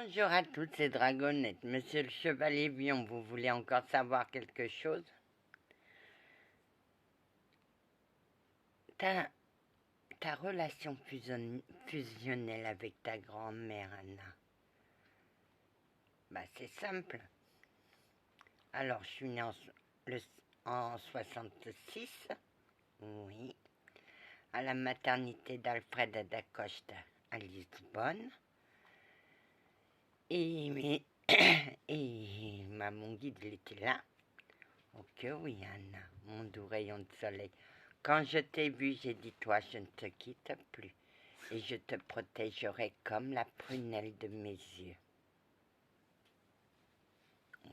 Bonjour à toutes ces dragonnettes. Monsieur le Chevalier Vion, vous voulez encore savoir quelque chose? Ta, ta relation fusionnelle avec ta grand-mère, Anna, c'est simple. Alors, je suis née en 66, oui, à la maternité d'Alfred da Costa à Lisbonne. Et mon guide, il était là. Ok, oui, Anna, mon doux rayon de soleil. Quand je t'ai vu, j'ai dit, toi, je ne te quitte plus, et je te protégerai comme la prunelle de mes yeux.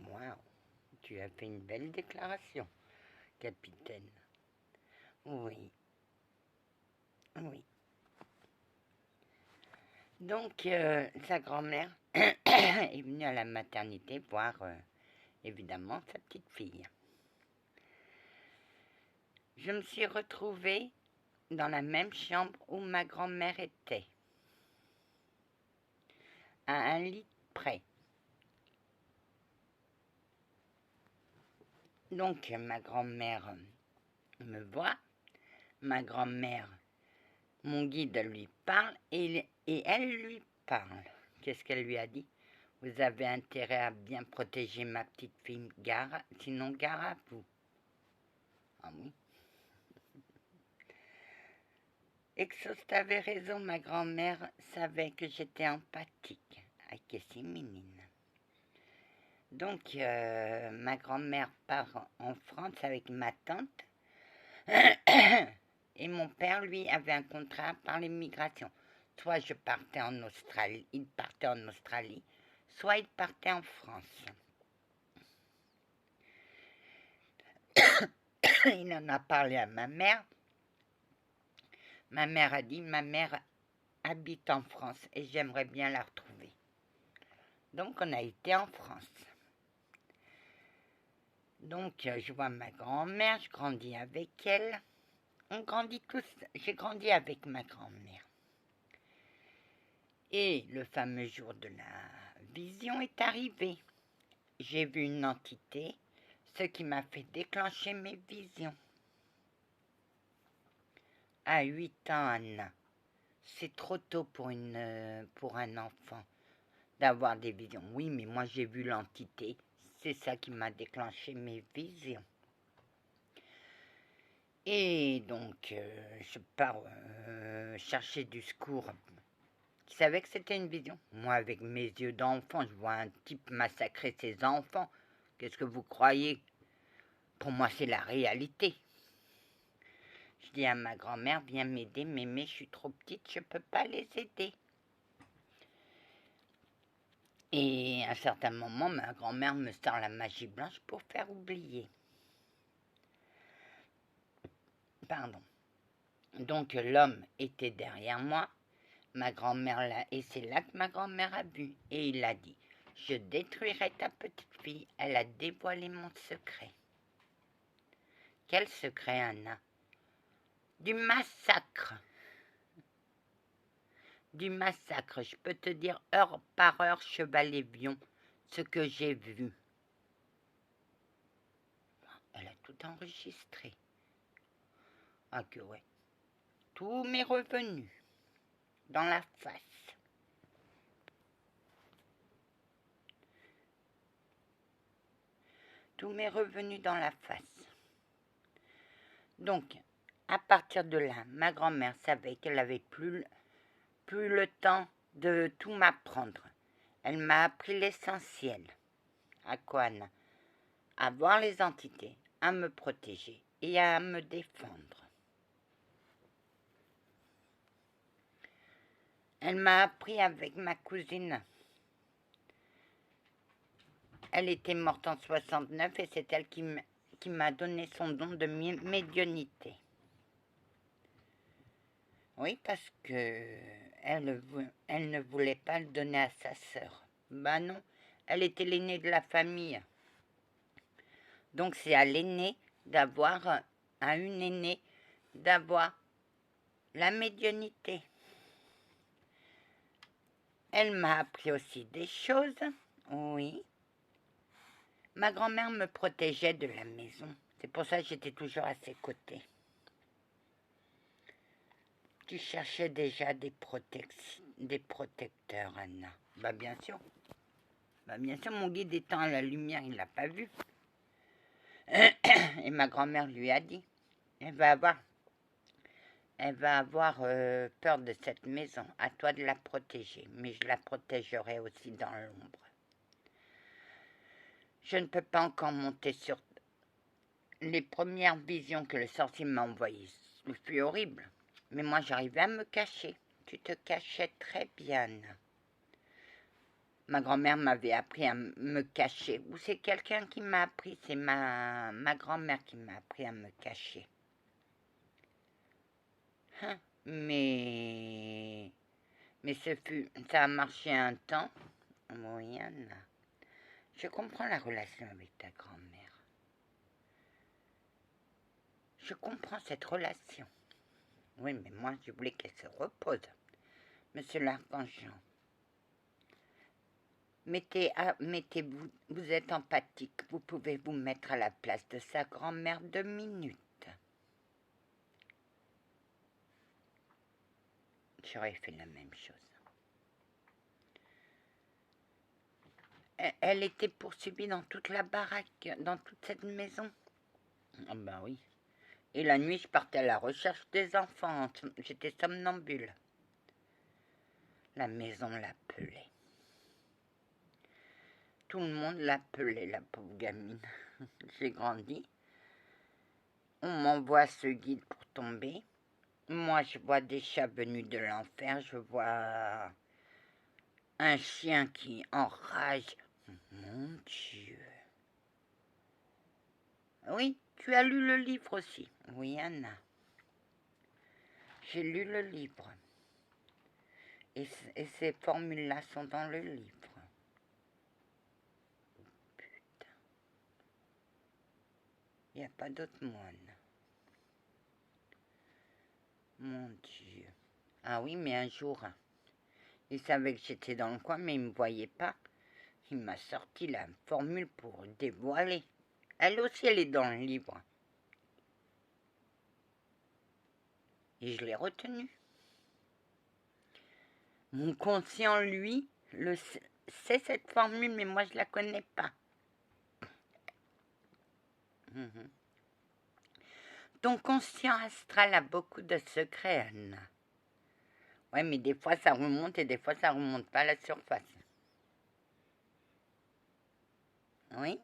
Waouh, tu as fait une belle déclaration, capitaine. Oui, oui. Donc, sa grand-mère est venue à la maternité voir, évidemment, sa petite fille. Je me suis retrouvée dans la même chambre où ma grand-mère était, à un lit près. Donc, ma grand-mère me voit, ma grand-mère, mon guide lui parle et elle lui parle. Qu'est-ce qu'elle lui a dit? Vous avez intérêt à bien protéger ma petite fille, sinon gare à vous. Ah oui. Exauste avait raison, ma grand-mère savait que j'étais empathique. Ah, que c'est minine. Donc, ma grand-mère part en France avec ma tante. Et mon père, lui, avait un contrat par l'immigration. Soit il partait en Australie, soit il partait en France. Il en a parlé à ma mère. Ma mère a dit, ma mère habite en France et j'aimerais bien la retrouver. Donc on a été en France. Donc je vois ma grand-mère, je grandis avec elle. On grandit tous, j'ai grandi avec ma grand-mère. Et le fameux jour de la vision est arrivé. J'ai vu une entité, ce qui m'a fait déclencher mes visions. À 8 ans, Anna, c'est trop tôt pour un enfant d'avoir des visions. Oui, mais moi j'ai vu l'entité, c'est ça qui m'a déclenché mes visions. Et donc, je pars chercher du secours. Qui savait que c'était une vision. Moi, avec mes yeux d'enfant, je vois un type massacrer ses enfants. Qu'est-ce que vous croyez? Pour moi, c'est la réalité. Je dis à ma grand-mère, viens m'aider, mémé, je suis trop petite, je ne peux pas les aider. Et à un certain moment, ma grand-mère me sort la magie blanche pour faire oublier. Pardon. Donc l'homme était derrière moi, ma grand-mère là, et c'est là que ma grand-mère a vu. Et il a dit, je détruirai ta petite fille, elle a dévoilé mon secret. Quel secret, Anna? Du massacre. Du massacre, je peux te dire heure par heure, Chevalier Vion, ce que j'ai vu. Elle a tout enregistré. Ah que ouais. Tout m'est revenu dans la face. Tout m'est revenu dans la face. Donc, à partir de là, ma grand-mère savait qu'elle avait plus le temps de tout m'apprendre. Elle m'a appris l'essentiel. À quoi, Anna? À voir les entités, à me protéger et à me défendre. Elle m'a appris avec ma cousine. Elle était morte en 69 et c'est elle qui m'a donné son don de médiumnité. Oui, parce que elle ne voulait pas le donner à sa sœur. Ben non, elle était l'aînée de la famille. Donc c'est à l'aînée à une aînée d'avoir la médiumnité. Elle m'a appris aussi des choses, oui. Ma grand-mère me protégeait de la maison. C'est pour ça que j'étais toujours à ses côtés. Tu cherchais déjà des protecteurs, Anna. Bah bien sûr. Bah bien sûr, mon guide étant à la lumière, il l'a pas vu. Et ma grand-mère lui a dit, elle va avoir peur de cette maison. À toi de la protéger, mais je la protégerai aussi dans l'ombre. Je ne peux pas encore monter sur les premières visions que le sorcier m'a envoyées. C'est horrible. Mais moi, j'arrivais à me cacher. Tu te cachais très bien. Ma grand-mère m'avait appris à me cacher. Ou c'est quelqu'un qui m'a appris. C'est ma grand-mère qui m'a appris à me cacher. Hein? Mais ça a marché un temps. Oui, Anna. Je comprends la relation avec ta grand-mère. Je comprends cette relation. Oui, mais moi, je voulais qu'elle se repose. Monsieur l'Archange, mettez-vous, vous êtes empathique, vous pouvez vous mettre à la place de sa grand-mère 2 minutes. J'aurais fait la même chose. Elle était poursuivie dans toute la baraque, dans toute cette maison. Ah ben oui. Et la nuit, je partais à la recherche des enfants. J'étais somnambule. La maison l'appelait. Tout le monde l'appelait, la pauvre gamine. J'ai grandi. On m'envoie ce guide pour tomber. Moi, je vois des chats venus de l'enfer. Je vois un chien qui enrage. Mon Dieu. Oui, tu as lu le livre aussi. Oui, Anna. J'ai lu le livre. Et ces formules-là sont dans le livre. Putain. Il n'y a pas d'autre moine. Mon Dieu. Ah oui, mais un jour, il savait que j'étais dans le coin, mais il ne me voyait pas. Il m'a sorti la formule pour dévoiler. Elle aussi, elle est dans le livre. Et je l'ai retenue. Mon conscient, lui, sait cette formule, mais moi, je ne la connais pas. Ton conscient astral a beaucoup de secrets, Anna. Ouais, mais des fois, ça remonte et des fois, ça remonte pas à la surface. Oui.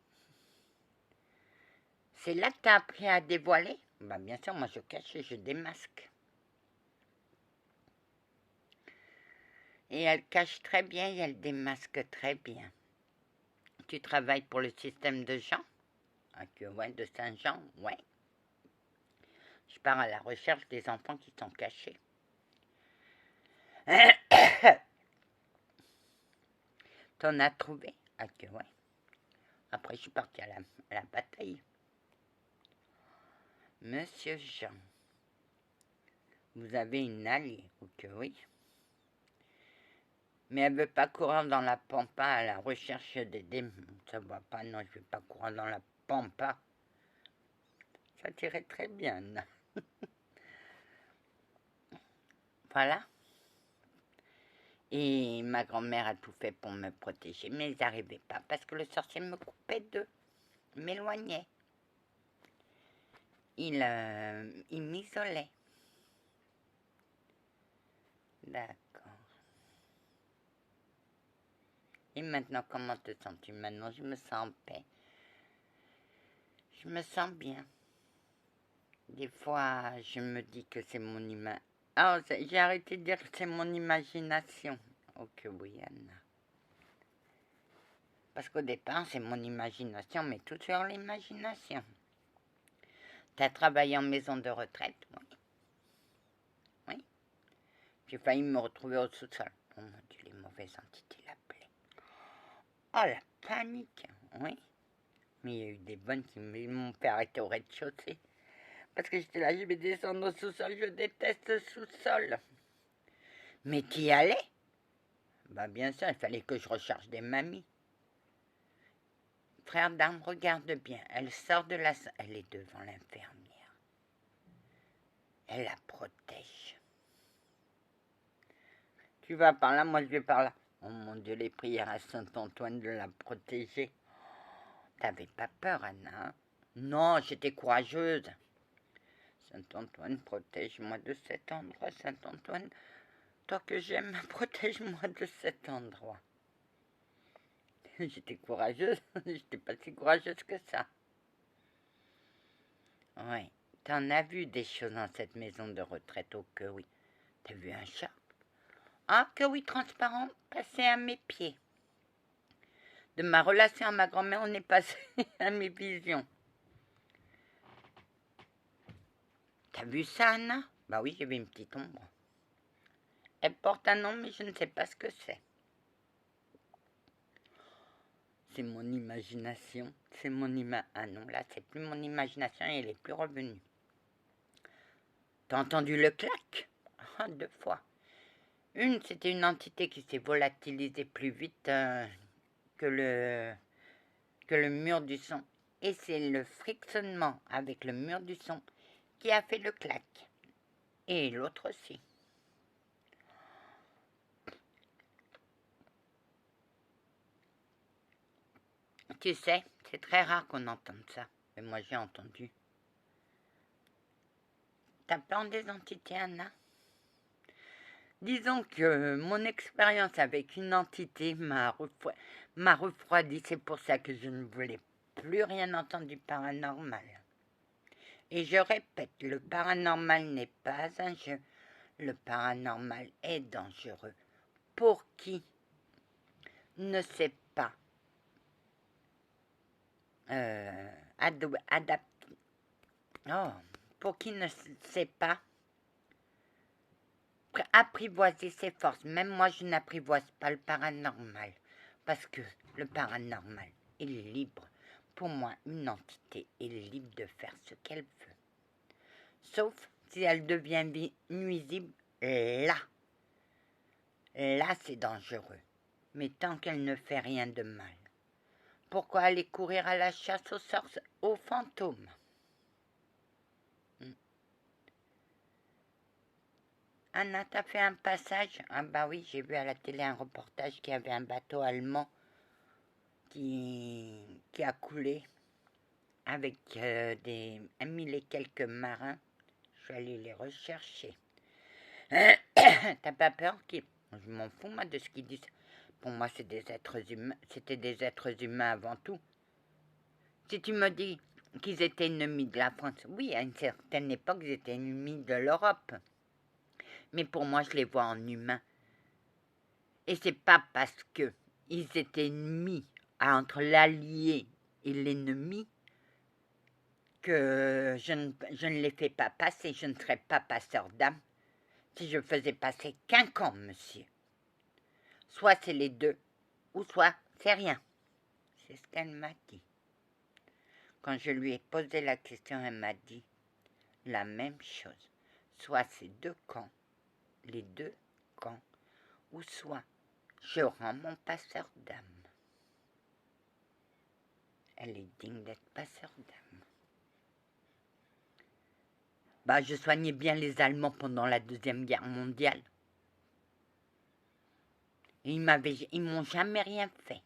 C'est là que tu as appris à dévoiler? Bah, bien sûr, moi, je cache et je démasque. Et elle cache très bien et elle démasque très bien. Tu travailles pour le système de Jean? Ouais, de Saint-Jean, ouais. Je pars à la recherche des enfants qui sont cachés. T'en as trouvé? Ouais. Après, je suis partie à la bataille. Monsieur Jean, vous avez une alliée? Oui. Mais elle veut pas courir dans la pampa à la recherche des démons. Ça va pas, non, je vais pas courir dans la pampa. Ça tirait très bien. Voilà. Et ma grand-mère a tout fait pour me protéger, mais ils n'arrivaient pas parce que le sorcier me coupait d'eux, m'éloignait. Il m'isolait. D'accord. Et maintenant, comment te sens-tu maintenant? Je me sens en paix. Je me sens bien. Des fois, je me dis que c'est mon imagination. Oh, j'ai arrêté de dire que c'est mon imagination. Ok, oui, Anna. Parce qu'au départ, c'est mon imagination, mais tout sur l'imagination. Tu as travaillé en maison de retraite? Oui. Oui. J'ai failli me retrouver au sous-sol. Oh mon Dieu, les mauvaises entités l'appelaient. Oh, la panique. Oui. Mais il y a eu des bonnes qui m'ont fait arrêter au rez-de-chaussée. Parce que j'étais là, je vais descendre au sous-sol, je déteste le sous-sol. Mais t'y allais? Bah bien sûr, il fallait que je recherche des mamies. Frère d'armes, regarde bien. Elle sort de la salle. Elle est devant l'infirmière. Elle la protège. Tu vas par là, moi je vais par là. Oh mon Dieu, les prières à Saint-Antoine de la protéger. T'avais pas peur, Anna, hein? Non, j'étais courageuse. Saint-Antoine, protège-moi de cet endroit. Saint-Antoine, toi que j'aime, protège-moi de cet endroit. J'étais courageuse. J'étais pas si courageuse que ça. Ouais. T'en as vu des choses dans cette maison de retraite, oh que oui. T'as vu un chat? Ah, que oui, transparent, passé à mes pieds. De ma relation à ma grand-mère, on est passé à mes visions. T'as vu ça, Anna? Bah oui, j'ai vu une petite ombre. Elle porte un nom, mais je ne sais pas ce que c'est. C'est mon imagination. C'est mon Ah non, là, c'est plus mon imagination, elle est plus revenue. T'as entendu le clac? Ah, 2 fois. Une, c'était une entité qui s'est volatilisée plus vite que le mur du son. Et c'est le frictionnement avec le mur du son qui a fait le clac. Et l'autre aussi. Tu sais, c'est très rare qu'on entende ça. Mais moi, j'ai entendu. T'as peur des entités, Anna? Disons que mon expérience avec une entité m'a refroidi. C'est pour ça que je ne voulais plus rien entendre du paranormal. Et je répète, le paranormal n'est pas un jeu. Le paranormal est dangereux. Pour qui ne sait pas adapter. Oh, pour qui ne sait pas apprivoiser ses forces. Même moi, je n'apprivoise pas le paranormal. Parce que le paranormal est libre. Pour moi, une entité est libre de faire ce qu'elle veut. Sauf si elle devient nuisible, là, c'est dangereux. Mais tant qu'elle ne fait rien de mal, pourquoi aller courir à la chasse aux fantômes? Anna, t'as fait un passage? Ah bah oui, j'ai vu à la télé un reportage qu'il y avait un bateau allemand qui a coulé avec 1000 et quelques marins. Je suis allée les rechercher. T'as pas peur Je m'en fous, moi, de ce qu'ils disent. Pour moi, c'est des êtres humains. C'était des êtres humains avant tout. Si tu me dis qu'ils étaient ennemis de la France, oui, à une certaine époque, ils étaient ennemis de l'Europe. Mais pour moi, je les vois en humains. Et c'est pas parce que ils étaient ennemis entre l'allié et l'ennemi que je ne les fais pas passer. Je ne serais pas passeur d'âme si je faisais passer qu'un camp, monsieur. Soit c'est les deux, ou soit c'est rien. C'est ce qu'elle m'a dit. Quand je lui ai posé la question, elle m'a dit la même chose. Soit c'est deux camps, les deux camps, ou soit je rends mon passeur d'âme. Elle est digne d'être passeur d'âme. Bah, je soignais bien les Allemands pendant la Deuxième Guerre mondiale. Et ils m'ont jamais rien fait.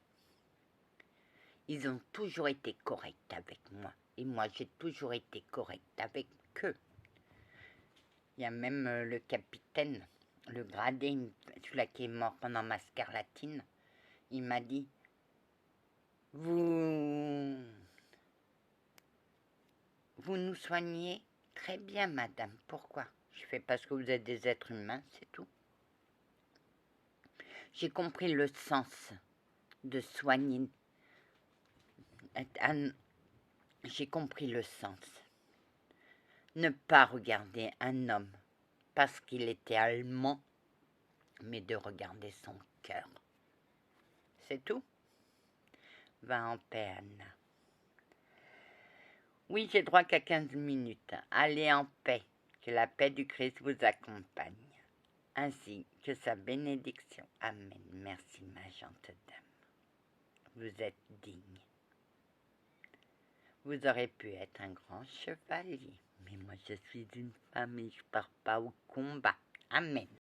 Ils ont toujours été corrects avec moi. Et moi, j'ai toujours été correcte avec eux. Il y a même le capitaine, le gradé, celui-là qui est mort pendant ma scarlatine. Il m'a dit, vous nous soignez très bien, madame. Pourquoi? Je fais parce que vous êtes des êtres humains, c'est tout. J'ai compris le sens de soigner. J'ai compris le sens. Ne pas regarder un homme parce qu'il était allemand, mais de regarder son cœur. C'est tout. Va en paix, Anna. Oui, j'ai droit qu'à 15 minutes. Allez en paix. Que la paix du Christ vous accompagne. ainsi que sa bénédiction. Amen. Merci, ma gentille dame. Vous êtes digne. Vous aurez pu être un grand chevalier, mais moi je suis une femme et je pars pas au combat. Amen.